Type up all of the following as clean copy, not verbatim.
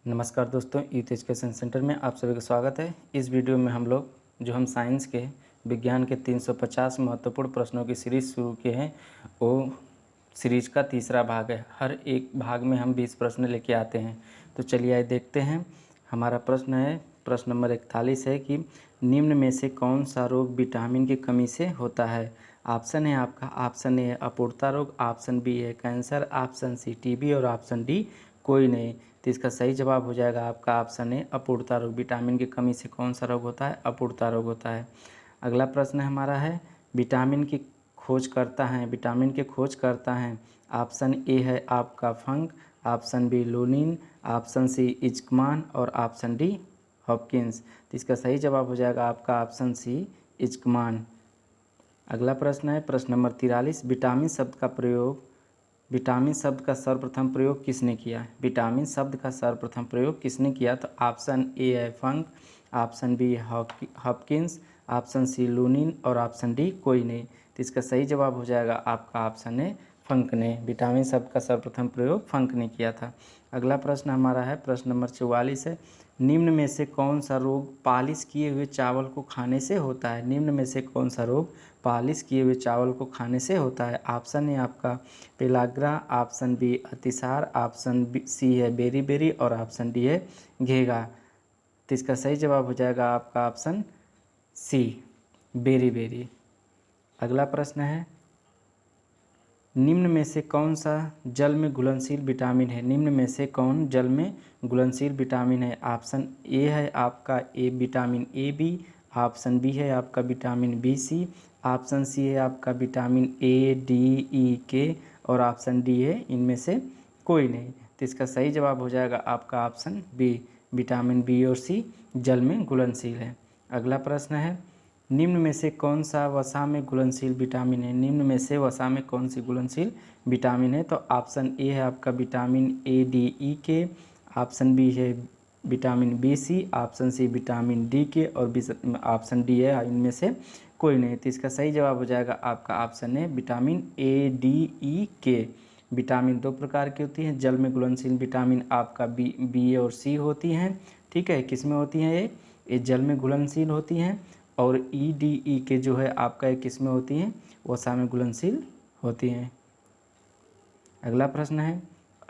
नमस्कार दोस्तों, youth education centre में आप सभी का स्वागत है। इस वीडियो में हम लोग हम साइंस के विज्ञान के 350 महत्वपूर्ण प्रश्नों की सीरीज़ शुरू किए हैं, वो सीरीज का तीसरा भाग है। हर एक भाग में हम 20 प्रश्न लेके आते हैं। तो चलिए आइए देखते हैं। हमारा प्रश्न है, प्रश्न नंबर 41 है कि निम्न में से कौन सा रोग विटामिन की कमी से होता है। ऑप्शन है आपका, ऑप्शन ए है अपूर्णता रोग, ऑप्शन बी है कैंसर, ऑप्शन सी टीबी और ऑप्शन डी कोई नहीं। तो इसका सही जवाब हो जाएगा आपका ऑप्शन है अपूर्णता रोग। विटामिन की कमी से कौन सा रोग होता है? अपूर्णता रोग होता है। अगला प्रश्न हमारा है, विटामिन की खोज करता है, विटामिन के खोज करता है। ऑप्शन ए है आपका फंक, ऑप्शन बी लूनिन, ऑप्शन सी इच्कमान और ऑप्शन डी हॉपकिंस। तो इसका सही जवाब हो जाएगा आपका ऑप्शन सी इच्कमान। अगला प्रश्न है, प्रश्न नंबर 43, विटामिन शब्द का प्रयोग, विटामिन शब्द का सर्वप्रथम प्रयोग किसने किया? विटामिन शब्द का सर्वप्रथम प्रयोग किसने किया? तो ऑप्शन ए है Funk, option B Hopkins, option C Lunin और ऑप्शन डी कोई नहीं। तो इसका सही जवाब हो जाएगा आपका ऑप्शन ए फंक ने। विटामिन शब्द का सर्वप्रथम प्रयोग फंक ने किया था। अगला प्रश्न हमारा है, प्रश्न नंबर 44 है, निम्न में से कौन सा रोग पालिश किए हुए चावल को खाने से होता है? निम्न में से कौन सा रोग पालिश किए हुए चावल को खाने से होता है? ऑप्शन है आपका पेलाग्रा, ऑप्शन बी अतिसार, ऑप्शन सी है बेरी बेरी और ऑप्शन डी है घेगा। तो इसका सही जवाब हो जाएगा आपका ऑप्शन सी बेरी बेरी। अगला प्रश्न है, निम्न में से कौन सा जल में घुलनशील विटामिन है? निम्न में से कौन जल में घुलनशील विटामिन है? ऑप्शन ए है आपका A vitamin A B, option B है आपका vitamin B C, option C है आपका विटामिन ए डी ई के और ऑप्शन डी है इनमें से कोई नहीं। तो इसका सही जवाब हो जाएगा आपका ऑप्शन बी, विटामिन बी और सी जल में घुलनशील है। अगला प्रश्न है, निम्न में से कौन सा वसा में घुलनशील विटामिन है? निम्न में से वसा में कौन सी घुलनशील विटामिन है? तो ऑप्शन ए है आपका vitamin A D E K, option B है vitamin B C, option C vitamin D K और ऑप्शन डी है इनमें से कोई नहीं। तो इसका सही जवाब हो जाएगा आपका ऑप्शन है विटामिन ए डी ई के। विटामिन दो प्रकार की होती हैं, जल में घुलनशील विटामिन आपका बी और सी होती हैं। ठीक है, किस में होती हैं? ये जल में घुलनशील होती हैं। और ई डी ई के जो है आपका एक किस में होती हैं? वसा में घुलनशील होती हैं। अगला प्रश्न है,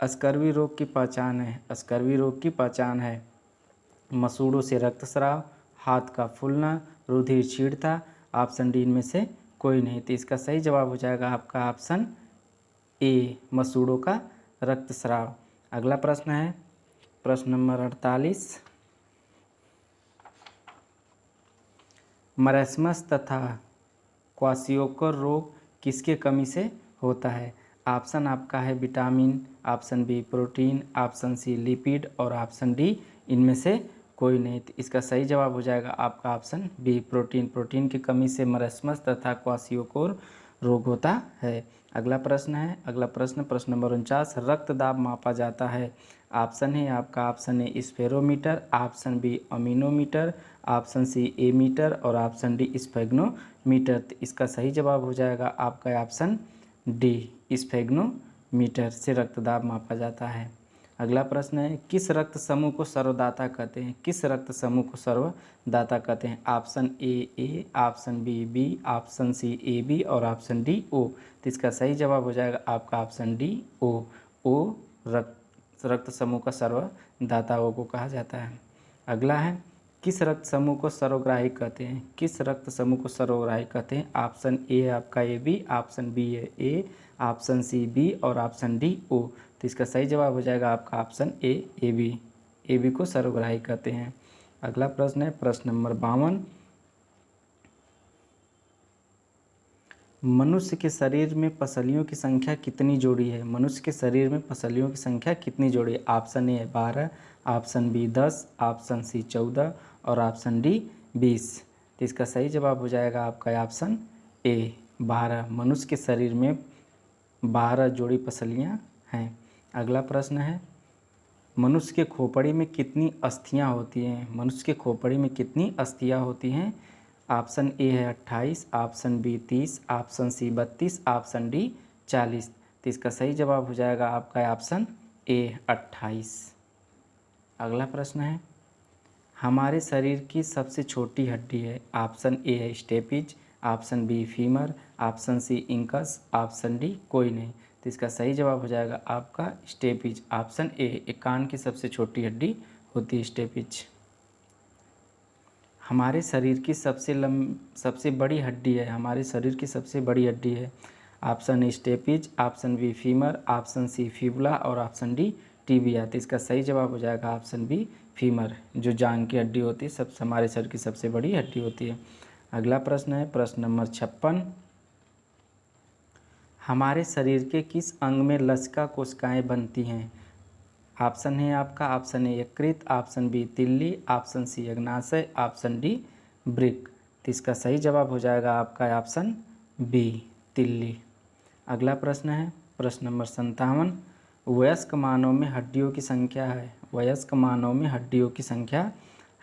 स्कर्वी रोग की पहचान है, स्कर्वी रोग की पहचान है मसूड़ों से रक्तस्राव, हाथ का फूलना, रुधिर छीड़ता, ऑप्शन डी इनमें से कोई नहीं। तो इसका सही जवाब हो जाएगा आपका ऑप्शन ए मसूड़ों का रक्तस्राव। अगला प्रश्न है, प्रश्न नंबर 48, मरस्मस तथा क्वाशियोकर रोग किसके कमी से होता है? ऑप्शन आपका है vitamin, option B protein, option C lipid और ऑप्शन डी इनमें से कोई नहीं। तो इसका सही जवाब हो जाएगा आपका ऑप्शन बी प्रोटीन। प्रोटीन की कमी से मरस्मस तथा क्वाशियोकोर रोग होता है। अगला प्रश्न है, अगला प्रश्न प्रश्न नंबर 49, रक्त दाब मापा जाता है। ऑप्शन है आपका, option A spherometer, option B anemometer, option C ammeter और ऑप्शन डी स्फेग्नोमीटर। तो इसका सही जवाब हो जाएगा आपका ऑप्शन डी स्फेग्नोमीटर से रक्तदाब मापा जाता है। अगला प्रश्न है, किस रक्त समूह को सर्वदाता कहते हैं? किस रक्त समूह को सर्वदाता कहते हैं? Option A, option B, option C A B और ऑप्शन डी ओ। तो इसका सही जवाब हो जाएगा आपका ऑप्शन डी ओ रक्त समूह का सर्वदाता ओ को कहा जाता है। अगला है, किस रक्त समूह को सर्वग्राही कहते हैं? किस रक्त समूह को सर्वग्राही कहते हैं? ऑप्शन ए है आपका ए बी, ऑप्शन बी है ए, ऑप्शन सी बी और ऑप्शन डी ओ। तो इसका सही जवाब हो जाएगा आपका ऑप्शन ए बी को सर्वग्राही कहते हैं। अगला प्रश्न है, प्रश्न नंबर 52, मनुष्य के शरीर में पसलियों की संख्या कितनी जोड़ी है? मनुष्य के शरीर में पसलियों की संख्या कितनी जोड़ी है? Option A 12, option B 10, option C 14 और ऑप्शन डी 20। तो इसका सही जवाब हो जाएगा आपका ऑप्शन ए 12। मनुष्य के शरीर में 12 जोड़ी पसलियाँ हैं। अगला प्रश्न है, मनुष्य के खोपड़ी में कितनी अस्थियाँ होती हैं? मनुष्य के खोपड़ी में कितनी अस्थियाँ होती हैं? ऑप्शन ए है 28, option B 30, option C 32, option D 40। तो इसका सही जवाब हो जाएगा आपका ऑप्शन ए 28। अगला प्रश्न है, हमारे शरीर की सबसे छोटी हड्डी है। ऑप्शन ए है stapes, option B femur, option C incus, option D कोई नहीं। तो इसका सही जवाब हो जाएगा आपका स्टेपिज, ऑप्शन ए। एक कान की सबसे छोटी हड्डी होती है स्टेपिज। हमारे शरीर की सबसे बड़ी हड्डी है, हमारे शरीर की सबसे बड़ी हड्डी है। Option A stapes, option B femur, option C fibula और ऑप्शन डी टिबिया। तो इसका सही जवाब हो जाएगा ऑप्शन बी फीमर, जो जांघ की हड्डी होती है, हमारे शरीर की सबसे बड़ी हड्डी होती है। अगला प्रश्न है प्रश्न नंबर 56, हमारे शरीर के किस अंग में लसिका कोशिकाएं बनती हैं। ऑप्शन है आपका, ऑप्शन ए यकृत, ऑप्शन बी तिल्ली, ऑप्शन सी अग्नाशय, ऑप्शन डी वृक्क। तो इसका सही जवाब हो जाएगा आपका ऑप्शन बी तिल्ली। अगला प्रश्न है प्रश्न नंबर 57, वयस्क मानव में हड्डियों की संख्या है। वयस्क मानव में हड्डियों की संख्या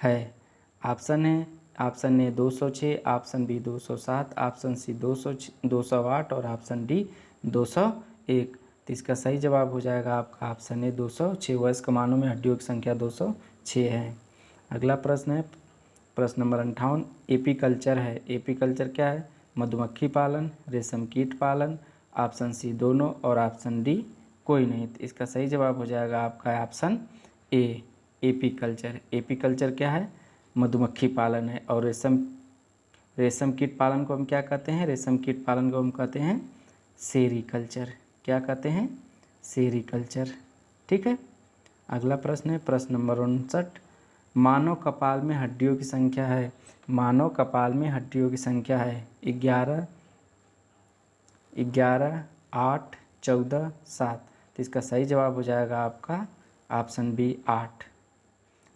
है। ऑप्शन है, option A 206, option B 207, option C 208 और ऑप्शन डी 201। तो इसका सही जवाब हो जाएगा आपका ऑप्शन ए 206। वयस्क मानव में हड्डियों की संख्या 206 है। अगला प्रश्न है प्रश्न नंबर 58, एपीकल्चर है। एपीकल्चर क्या है? मधुमक्खी पालन, रेशम कीट पालन, ऑप्शन सी दोनों और ऑप्शन डी कोई नहीं। तो इसका सही जवाब हो जाएगा आपका ऑप्शन ए एपीकल्चर। एपीकल्चर क्या है? मधुमक्खी पालन है। और रेशम कीट पालन को हम क्या कहते हैं? रेशम कीट पालन को हम कहते हैं सेरीकल्चर। क्या कहते हैं? सेरीकल्चर। ठीक है। अगला प्रश्न है प्रश्न नंबर 59, मानव कपाल में हड्डियों की संख्या है। मानव कपाल में हड्डियों की संख्या है 11, 8, 14, 7। तो इसका सही जवाब हो जाएगा आपका ऑप्शन बी 8।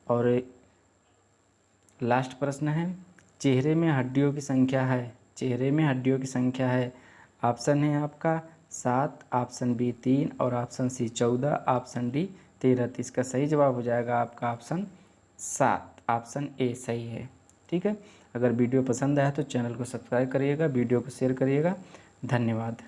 और लास्ट प्रश्न है, चेहरे में हड्डियों की संख्या है। चेहरे में हड्डियों की संख्या है। ऑप्शन है आपका 7, ऑप्शन बी 3 और ऑप्शन सी 14, ऑप्शन डी 13। तो इसका सही जवाब हो जाएगा आपका ऑप्शन 7, ऑप्शन ए सही है। ठीक है। अगर वीडियो पसंद आया तो चैनल को सब्सक्राइब करिएगा, वीडियो को शेयर करिएगा। धन्यवाद।